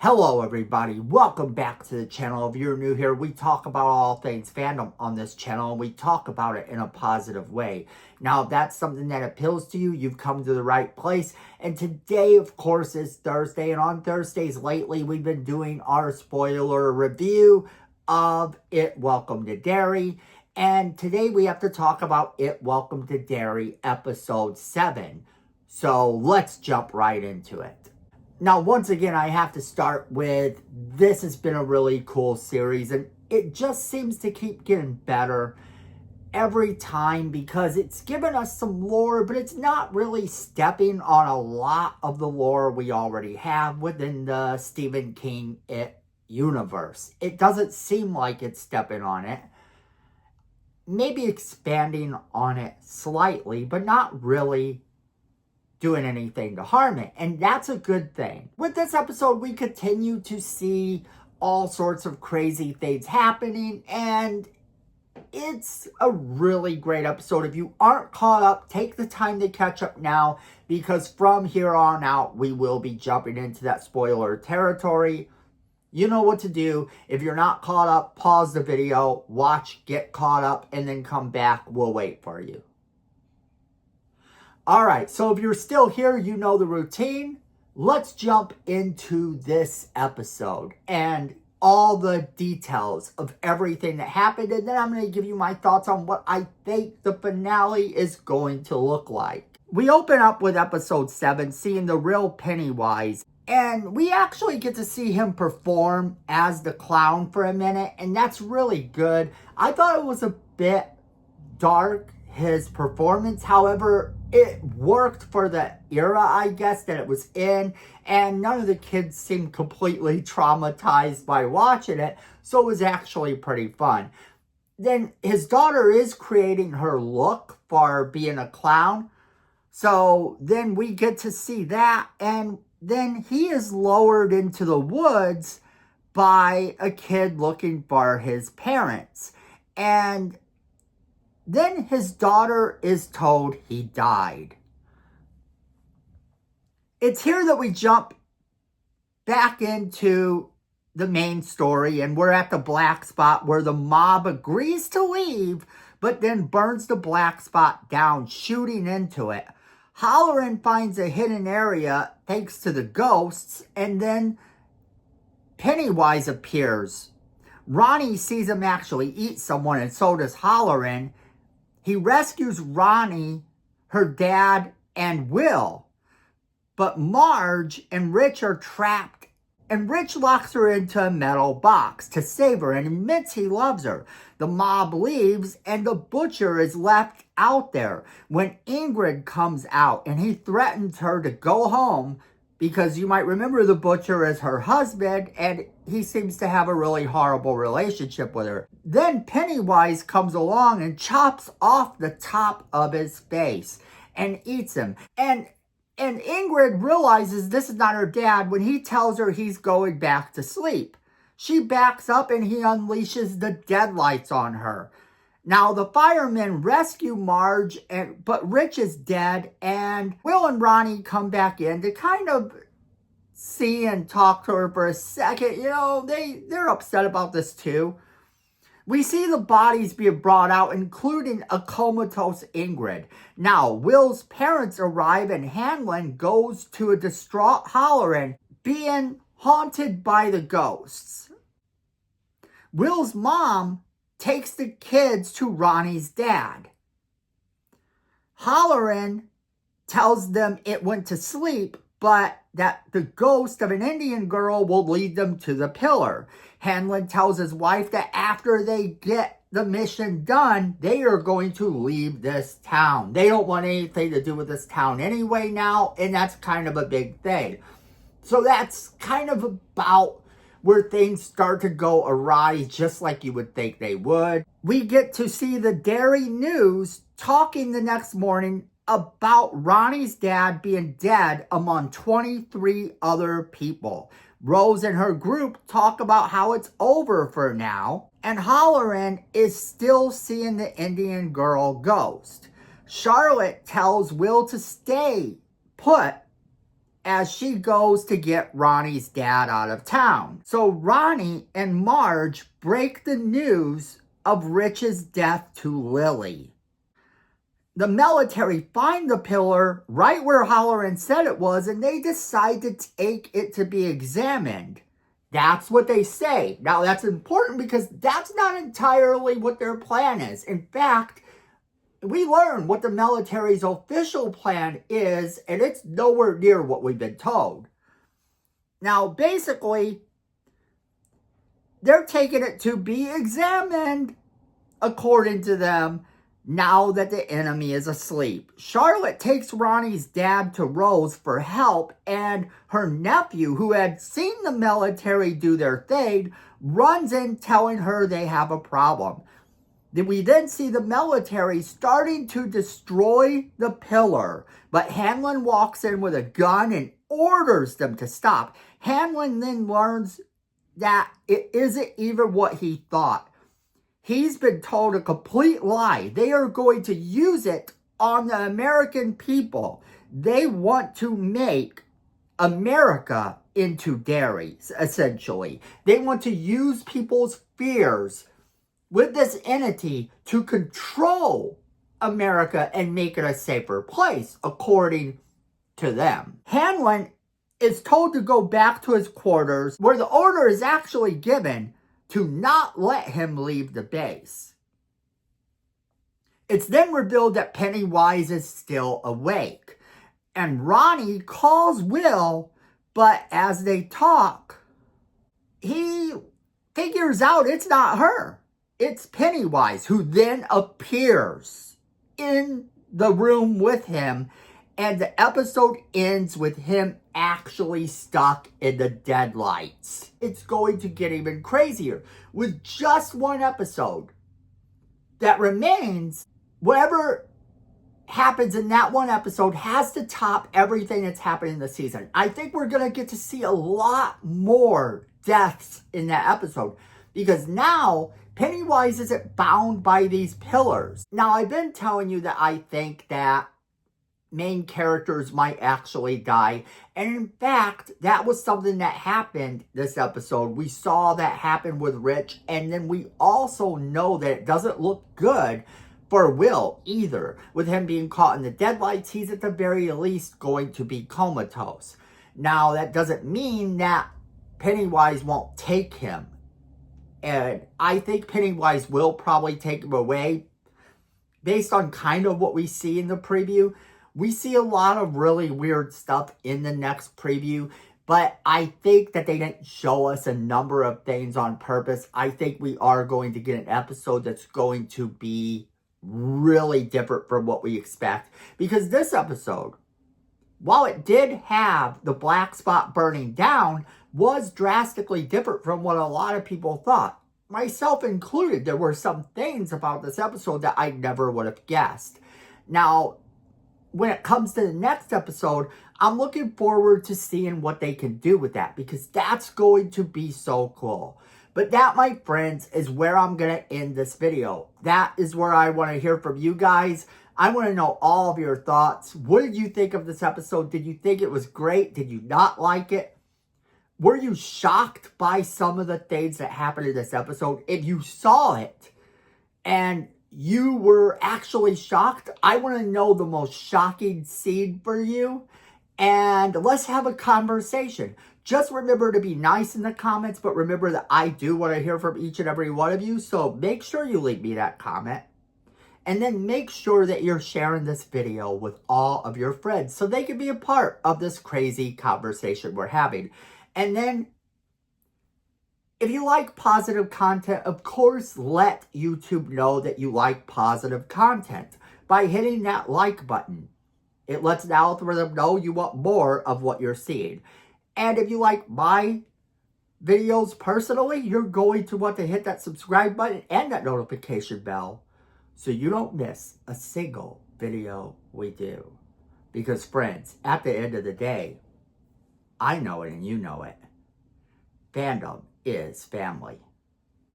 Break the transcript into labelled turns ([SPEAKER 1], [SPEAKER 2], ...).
[SPEAKER 1] Hello everybody, welcome back to the channel. If you're new here, we talk about all things fandom on this channel and we talk about it in a positive way. Now if that's something that appeals to you, you've come to the right place. And today of course is Thursday, and on Thursdays lately we've been doing our spoiler review of It Welcome to Derry. And today we have to talk about It Welcome to Derry episode 7. So let's jump right into it. Now, once again, I have to start with, this has been a really cool series, and it just seems to keep getting better every time because it's given us some lore, but it's not really stepping on a lot of the lore we already have within the Stephen King It universe. It doesn't seem like it's stepping on it. Maybe expanding on it slightly, but not really doing anything to harm it, and that's a good thing. With this episode, we continue to see all sorts of crazy things happening, and it's a really great episode. If you aren't caught up, take the time to catch up now, because from here on out, we will be jumping into that spoiler territory. You know what to do. If you're not caught up, pause the video, watch, get caught up, and then come back. We'll wait for you. All right, so if you're still here, you know the routine. Let's jump into this episode and all the details of everything that happened. And then I'm going to give you my thoughts on what I think the finale is going to look like. We open up with episode 7, seeing the real Pennywise. And we actually get to see him perform as the clown for a minute. And that's really good. I thought it was a bit dark, his performance. However, it worked for the era, I guess, that it was in, and none of the kids seemed completely traumatized by watching it, so it was actually pretty fun. Then his daughter is creating her look for being a clown, so then we get to see that, and then he is lowered into the woods by a kid looking for his parents, and then his daughter is told he died. It's here that we jump back into the main story, and we're at the black spot where the mob agrees to leave, but then burns the black spot down, shooting into it. Halloran finds a hidden area thanks to the ghosts, and then Pennywise appears. Ronnie sees him actually eat someone, and so does Halloran. He rescues Ronnie, her dad, and Will. But Marge and Rich are trapped, and Rich locks her into a metal box to save her and admits he loves her. The mob leaves, and the butcher is left out there when Ingrid comes out, and he threatens her to go home because you might remember the butcher as her husband, and he seems to have a really horrible relationship with her. Then Pennywise comes along and chops off the top of his face and eats him. And Ingrid realizes this is not her dad when he tells her he's going back to sleep. She backs up and he unleashes the deadlights on her. Now, the firemen rescue Marge, but Rich is dead, and Will and Ronnie come back in to kind of see and talk to her for a second. You know, they're upset about this too. We see the bodies being brought out, including a comatose Ingrid. Now, Will's parents arrive, and Hanlon goes to a distraught Halloran, being haunted by the ghosts. Will's mom takes the kids to Ronnie's dad. Halloran tells them it went to sleep, but that the ghost of an Indian girl will lead them to the pillar. Hanlon tells his wife that after they get the mission done, they are going to leave this town. They don't want anything to do with this town anyway now, and that's kind of a big thing. So that's kind of about where things start to go awry, just like you would think they would. We get to see the Derry News talking the next morning about Ronnie's dad being dead among 23 other people. Rose and her group talk about how it's over for now, and Halloran is still seeing the Indian girl ghost. Charlotte tells Will to stay put as she goes to get Ronnie's dad out of town. So Ronnie and Marge break the news of Rich's death to Lily. The military find the pillar right where Halloran said it was, and they decide to take it to be examined. That's what they say. Now, that's important because that's not entirely what their plan is. In fact, we learn what the military's official plan is, and it's nowhere near what we've been told. Now, basically, they're taking it to be examined, according to them, now that the enemy is asleep. Charlotte takes Ronnie's dad to Rose for help, and her nephew, who had seen the military do their thing, runs in telling her they have a problem. We then see the military starting to destroy the pillar, but Hanlon walks in with a gun and orders them to stop. Hanlon then learns that it isn't even what he thought. He's been told a complete lie. They are going to use it on the American people. They want to make America into Derry, essentially. They want to use people's fears with this entity to control America and make it a safer place, according to them. Hanlon is told to go back to his quarters, where the order is actually given to not let him leave the base. It's then revealed that Pennywise is still awake, and Ronnie calls Will, but as they talk, he figures out it's not her. It's Pennywise, who then appears in the room with him, and the episode ends with him actually stuck in the deadlights. It's going to get even crazier. With just one episode that remains, whatever happens in that one episode has to top everything that's happening in the season. I think we're going to get to see a lot more deaths in that episode, because now Pennywise isn't bound by these pillars. Now, I've been telling you that I think that main characters might actually die. And in fact, that was something that happened this episode. We saw that happen with Rich. And then we also know that it doesn't look good for Will either. With him being caught in the deadlights, he's at the very least going to be comatose. Now, that doesn't mean that Pennywise won't take him. And I think Pennywise will probably take him away. Based on kind of what we see in the preview, we see a lot of really weird stuff in the next preview, but I think that they didn't show us a number of things on purpose. I think we are going to get an episode that's going to be really different from what we expect. Because this episode, while it did have the black spot burning down, was drastically different from what a lot of people thought. Myself included, there were some things about this episode that I never would have guessed. Now, when it comes to the next episode, I'm looking forward to seeing what they can do with that, because that's going to be so cool. But that, my friends, is where I'm going to end this video. That is where I want to hear from you guys. I want to know all of your thoughts. What did you think of this episode? Did you think it was great? Did you not like it? Were you shocked by some of the things that happened in this episode? If you saw it and you were actually shocked, I want to know the most shocking scene for you. And let's have a conversation. Just remember to be nice in the comments, but remember that I do want to hear from each and every one of you. So make sure you leave me that comment. And then make sure that you're sharing this video with all of your friends so they can be a part of this crazy conversation we're having. And then, if you like positive content, of course, let YouTube know that you like positive content by hitting that like button. It lets the algorithm know you want more of what you're seeing. And if you like my videos personally, you're going to want to hit that subscribe button and that notification bell so you don't miss a single video we do. Because friends, at the end of the day, I know it and you know it. Fandom is family.